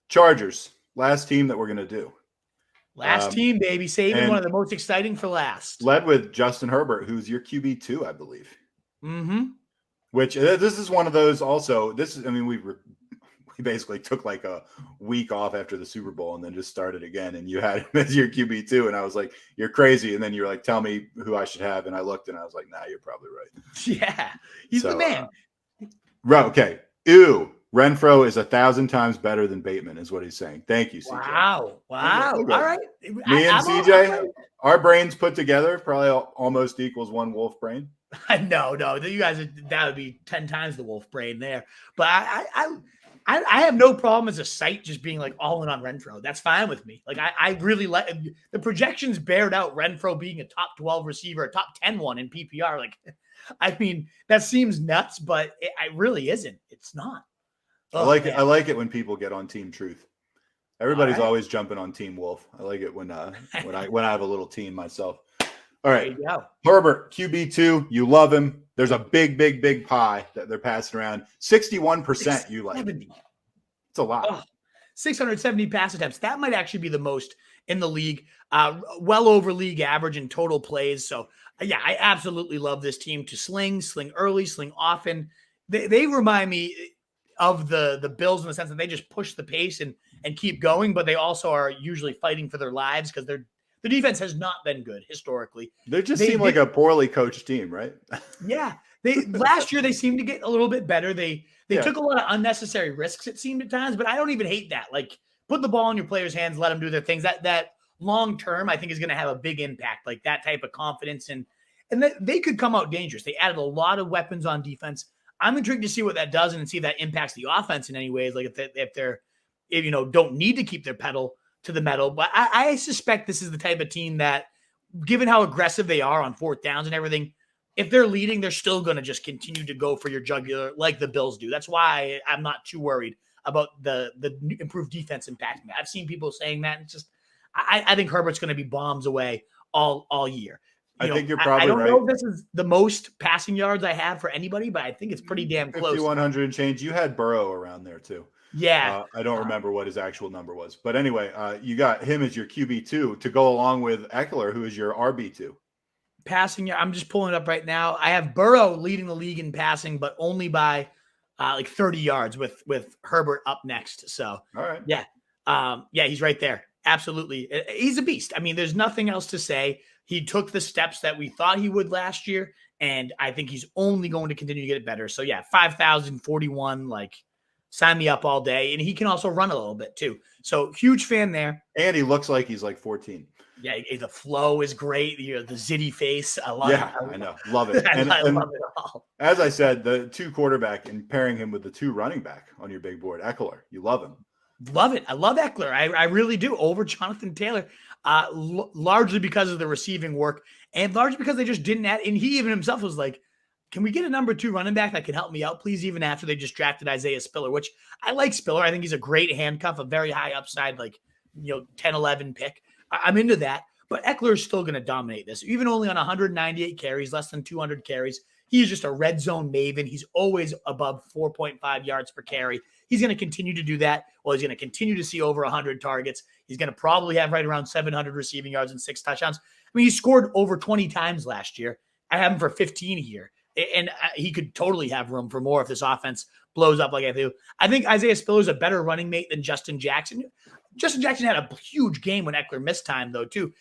Chargers, last team that we're going to do. Last team, baby. Saving one of the most exciting for last. Led with Justin Herbert, who's your QB2, I believe. Mm-hmm. Which this is one of those also. This is, I mean, we basically took like a week off after the Super Bowl and then just started again. And you had him as your QB2. And I was like, you're crazy. And then you're like, tell me who I should have. And I looked and I was like, nah, you're probably right. Yeah. He's the man. Okay. Ew. Renfro is 1,000 times better than Bateman, is what he's saying. Thank you, CJ. Wow. Okay. All right. Me and CJ, our brains put together probably almost equals one wolf brain. No. You guys, that would be 10 times the wolf brain there. But I have no problem as a site just being like all in on Renfro. That's fine with me. Like I really like the projections bared out Renfro being a top 12 receiver, a top 10 one in PPR. Like, I mean, that seems nuts, but it really isn't. It's not. I like it. I like it when people get on Team Truth. Everybody's always jumping on Team Wolf. I like it when I have a little team myself. All right, Herbert QB2. You love him. There's a big pie that they're passing around. 61% you like. It's a lot. 670 pass attempts. That might actually be the most in the league. Well over league average in total plays. So yeah, I absolutely love this team to sling early, sling often. They remind me of the Bills in the sense that they just push the pace and keep going, but they also are usually fighting for their lives because the defense has not been good historically. They seem like a poorly coached team, right? Yeah. Last year they seemed to get a little bit better. They took a lot of unnecessary risks, it seemed at times, but I don't even hate that. Like, put the ball in your players' hands, let them do their things. That long term, I think, is going to have a big impact, like that type of confidence. And they could come out dangerous. They added a lot of weapons on defense. I'm intrigued to see what that does and see if that impacts the offense in any ways. Like if they're don't need to keep their pedal to the metal. But I suspect this is the type of team that, given how aggressive they are on fourth downs and everything, if they're leading, they're still going to just continue to go for your jugular like the Bills do. That's why I'm not too worried about the improved defense impacting that. I've seen people saying that. It's just I think Herbert's going to be bombs away all year. I think you're probably right. I don't know if this is the most passing yards I have for anybody, but I think it's pretty damn close. 5,100 and change. You had Burrow around there too. Yeah. I don't remember what his actual number was. But anyway, you got him as your QB2 to go along with Ekeler, who is your RB2. Passing, I'm just pulling it up right now. I have Burrow leading the league in passing, but only by like 30 yards with Herbert up next. So, all right. Yeah. He's right there. Absolutely. He's a beast. I mean, there's nothing else to say. He took the steps that we thought he would last year, and I think he's only going to continue to get it better. So, yeah, 5,041, like, sign me up all day. And he can also run a little bit, too. So, huge fan there. And he looks like he's like 14. Yeah, the flow is great. The zitty face. I love it. I know. Love it. I love it all. As I said, the two quarterback and pairing him with the two running back on your big board, Ekeler, you love him. Love it. I love Ekeler. I really do, over Jonathan Taylor, largely because of the receiving work and largely because they just didn't add. And he even himself was like, can we get a number 2 running back that can help me out, please? Even after they just drafted Isaiah Spiller, which I like Spiller. I think he's a great handcuff, a very high upside, 10, 11 pick. I'm into that. But Ekeler is still going to dominate this, even only on 198 carries, less than 200 carries. He's just a red zone maven. He's always above 4.5 yards per carry. He's going to continue to do that. Well, he's going to continue to see over 100 targets. He's going to probably have right around 700 receiving yards and 6 touchdowns. I mean, he scored over 20 times last year. I have him for 15 here. And he could totally have room for more if this offense blows up like I do. I think Isaiah Spiller is a better running mate than Justin Jackson. Justin Jackson had a huge game when Ekeler missed time, though, too.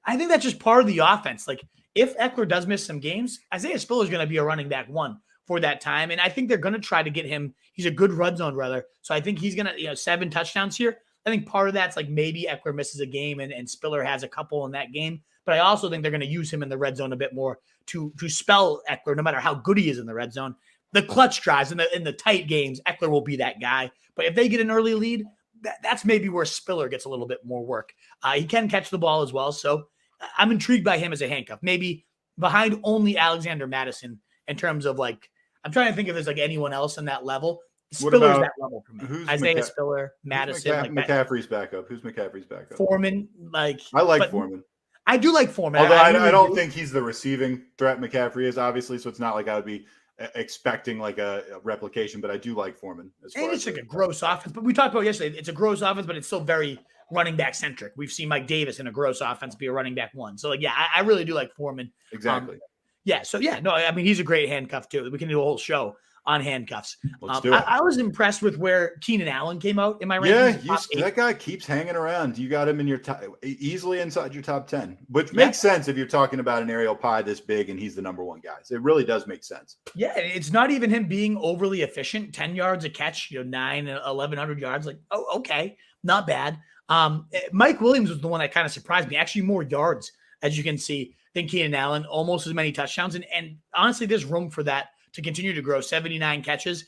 I think that's just part of the offense. Like, if Ekeler does miss some games, Isaiah Spiller is going to be a running back 1 for that time. And I think they're going to try to get him. He's a good red zone runner. So I think he's going to, 7 touchdowns here. I think part of that's like maybe Ekeler misses a game and Spiller has a couple in that game. But I also think they're going to use him in the red zone a bit more to spell Ekeler, no matter how good he is in the red zone. The clutch drives in the tight games, Ekeler will be that guy. But if they get an early lead, that's maybe where Spiller gets a little bit more work. He can catch the ball as well. So I'm intrigued by him as a handcuff, maybe behind only Alexander Madison in terms of I'm trying to think if there's anyone else in that level. Spiller's that level for me. Isaiah Spiller, Madison. McCaffrey's backup. Who's McCaffrey's backup? Foreman. I like Foreman. I do like Foreman. Although I don't think he's the receiving threat McCaffrey is, obviously, so it's not like I would be expecting like a replication, but I do like Foreman. And it's like a gross offense. But we talked about yesterday, it's a gross offense, but it's still very running back centric. We've seen Mike Davis in a gross offense be a running back one. So like, yeah, I really do like Foreman. Exactly. Yeah. So yeah, no, I mean, he's a great handcuff too. We can do a whole show on handcuffs. Let's do it. I was impressed with where Keenan Allen came out in my rankings. Yeah, that guy keeps hanging around. You got him in your top, easily inside your top 10, which makes sense if you're talking about an aerial pie this big and he's the number one guy. So it really does make sense. Yeah, it's not even him being overly efficient. 10 yards a catch, 1,100 yards. Like, oh, okay, not bad. Mike Williams was the one that kind of surprised me. Actually, more yards, as you can see, than Keenan Allen. Almost as many touchdowns, and honestly, there's room for that to continue to grow. 79 catches.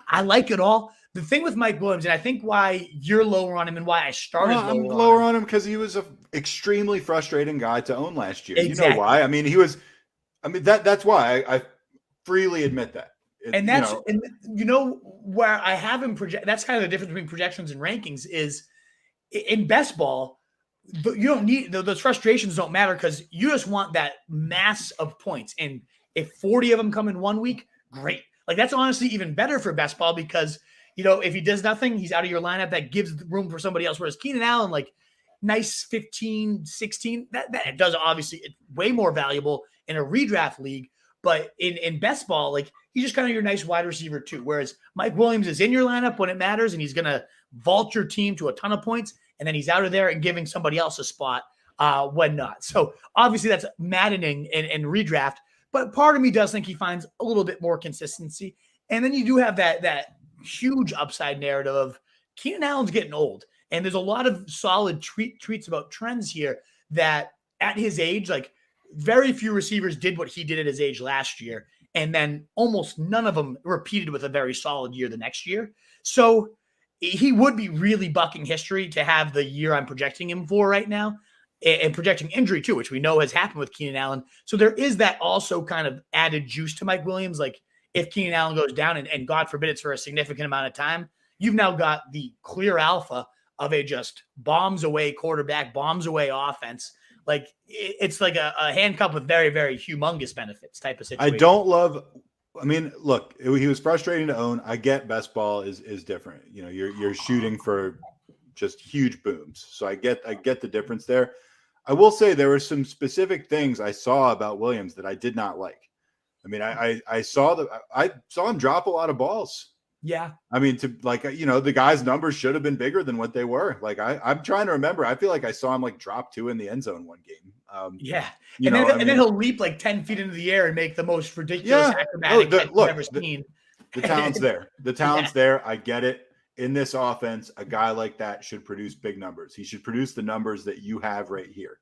I like it all. The thing with Mike Williams, and I think why you're lower on him and why I started lower on him because he was an extremely frustrating guy to own last year. Exactly. You know why? I mean, that's why I freely admit that. Where I have him project. That's kind of the difference between projections and rankings is in best ball. You don't need those frustrations don't matter because you just want that mass of points. And if 40 of them come in 1 week, great. Like that's honestly even better for best ball because, if he does nothing, he's out of your lineup. That gives room for somebody else. Whereas Keenan Allen, like nice 15, 16, that does obviously it's way more valuable in a redraft league. But in best ball, like he's just kind of your nice wide receiver too. Whereas Mike Williams is in your lineup when it matters and he's going to vault your team to a ton of points. And then he's out of there and giving somebody else a spot when not. So obviously that's maddening in redraft. But part of me does think he finds a little bit more consistency. And then you do have that huge upside narrative of Keenan Allen's getting old. And there's a lot of solid tweets about trends here that at his age, like very few receivers did what he did at his age last year. And then almost none of them repeated with a very solid year the next year. So he would be really bucking history to have the year I'm projecting him for right now. And projecting injury too, which we know has happened with Keenan Allen. So there is that also kind of added juice to Mike Williams. Like if Keenan Allen goes down and God forbid it's for a significant amount of time, you've now got the clear alpha of a just bombs away quarterback, bombs away offense. Like it's like a handcuff with very, very humongous benefits type of situation. Look, he was frustrating to own. I get best ball is different. You're shooting for just huge booms. So I get the difference there. I will say there were some specific things I saw about Williams that I did not like. I mean, I saw him drop a lot of balls. Yeah. I mean, the guy's numbers should have been bigger than what they were. Like I'm trying to remember. I feel like I saw him like drop 2 in the end zone one game. Yeah. And then he'll leap like 10 feet into the air and make the most ridiculous acrobatic catch you've ever seen. The talent's there. The talent's there. I get it. In this offense, a guy like that should produce big numbers. He should produce the numbers that you have right here.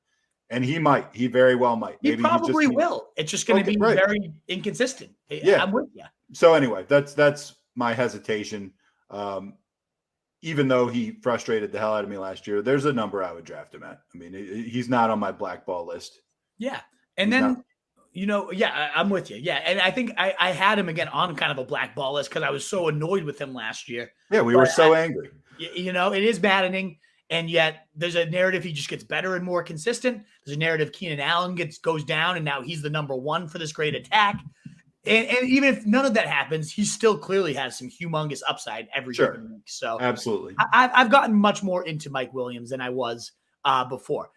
And he might. He very well might. He probably will. It's just going to be very inconsistent. Yeah. I'm with you. So anyway, that's my hesitation. Even though he frustrated the hell out of me last year, there's a number I would draft him at. I mean, he's not on my blackball list. Yeah. And then, I'm with you. Yeah. And I think I had him again on kind of a blackball list because I was so annoyed with him last year. Yeah, we were so angry. It is maddening. And yet there's a narrative he just gets better and more consistent. There's a narrative Keenan Allen goes down and now he's the number one for this great attack. And even if none of that happens, he still clearly has some humongous upside every given week. So absolutely, I've gotten much more into Mike Williams than I was before.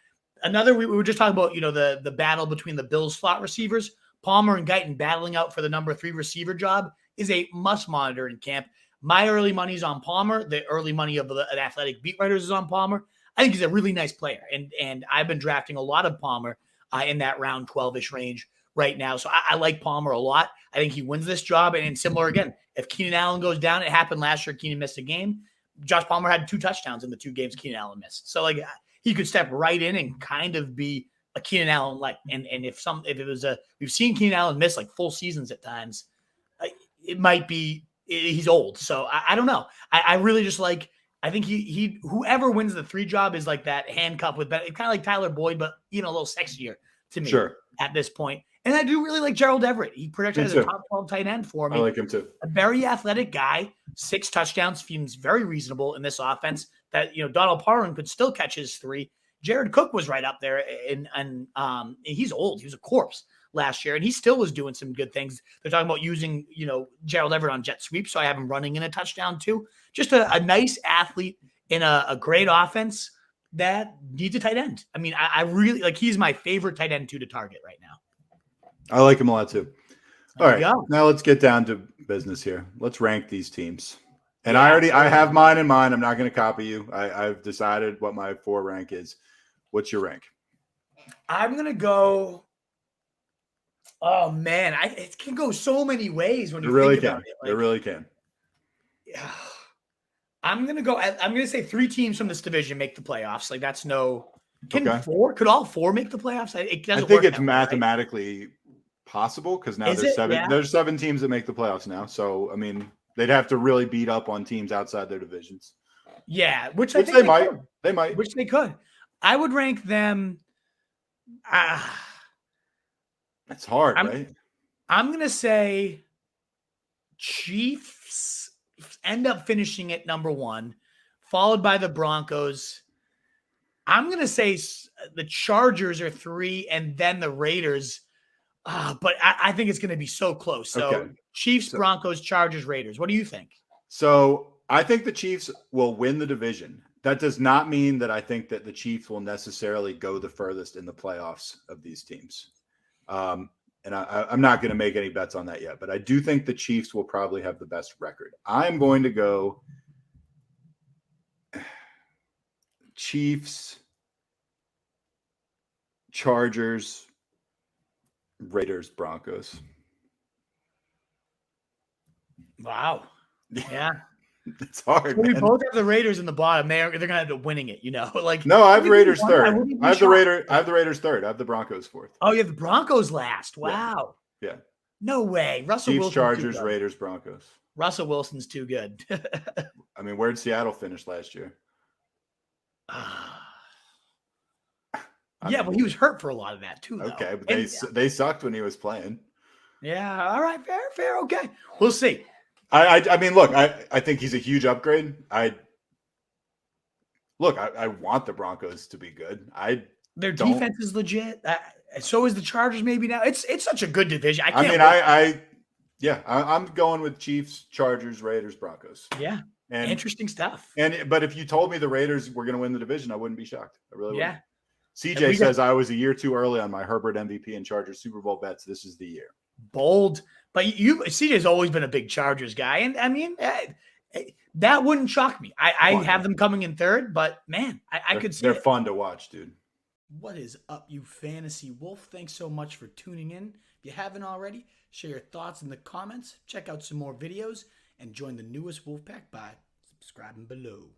We were just talking about the battle between the Bills slot receivers. Palmer and Guyton battling out for the number 3 receiver job is a must monitor in camp. My early money's on Palmer. The early money of the Athletic beat writers is on Palmer. I think he's a really nice player, and I've been drafting a lot of Palmer in that round 12-ish range right now. So I like Palmer a lot. I think he wins this job. And similar again, if Keenan Allen goes down, it happened last year. Keenan missed a game. Josh Palmer had 2 touchdowns in the 2 games Keenan Allen missed. So like he could step right in and kind of be a Keenan Allen like. And if it was we've seen Keenan Allen miss like full seasons at times, it might be he's old. So I don't know. I really just like. I think he whoever wins the 3 job is like that handcuff with kind of like Tyler Boyd, but even a little sexier to me at this point. And I do really like Gerald Everett. He projected as a top 12 tight end for me. I like him too. A very athletic guy. 6 touchdowns seems very reasonable in this offense. That Donald Parham could still catch his 3. Jared Cook was right up there, and he's old. He was a corpse last year, and he still was doing some good things. They're talking about using, Gerald Everett on jet sweep, so I have him running in a touchdown too. Just a nice athlete in a great offense that needs a tight end. I mean, I really he's my favorite tight end to target right now. I like him a lot too. All right, go. now let's get down to business here. Let's rank these teams. And I have mine in mind. I'm not going to copy you. I've decided what my 4 rank is. What's your rank? I'm going to go. Oh man, it can go so many ways when you think about it. It really can. Yeah. I'm going to say 3 teams from this division make the playoffs. That's could all 4 make the playoffs? I think it's mathematically possible because now there's 7 teams that make the playoffs now. So, I mean, they'd have to really beat up on teams outside their divisions. Yeah, which they might. Could. They might. Which they could. I would rank them. That's hard, right? I'm going to say Chiefs end up finishing at number 1, followed by the Broncos. I'm going to say the Chargers are 3, and then the Raiders. But I think it's going to be so close. So Chiefs, Broncos, Chargers, Raiders. What do you think? So I think the Chiefs will win the division. That does not mean that I think that the Chiefs will necessarily go the furthest in the playoffs of these teams. And I'm not going to make any bets on that yet, but I do think the Chiefs will probably have the best record. I'm going to go Chiefs, Chargers, Raiders, Broncos. Wow. Yeah. It's hard. We both have the Raiders in the bottom. They're gonna end up winning it, No, I have Raiders 3rd. I have the Raiders 3rd. I have the Broncos 4th. Oh, you have the Broncos last. Wow. Yeah. No way. Russell Chiefs, Wilson. Chargers, Raiders, Broncos. Russell Wilson's too good. I mean, where'd Seattle finish last year? Well, he was hurt for a lot of that too. Though. Okay, but they sucked when he was playing. Yeah. All right. Fair. Okay. We'll see. I mean, look, I think he's a huge upgrade. I want the Broncos to be good. Their defense is legit. So is the Chargers. Maybe now it's such a good division. I'm going with Chiefs, Chargers, Raiders, Broncos. Yeah. And interesting stuff. But if you told me the Raiders were going to win the division, I wouldn't be shocked. I really wouldn't. CJ says I was a year too early on my Herbert MVP and Chargers Super Bowl bets. This is the year. Bold. But CJ's always been a big Chargers guy. And I mean, that wouldn't shock me. I have them coming in 3rd, but man, I could see they're fun to watch, dude. What is up, you fantasy wolf? Thanks so much for tuning in. If you haven't already, share your thoughts in the comments, check out some more videos, and join the newest Wolfpack by subscribing below.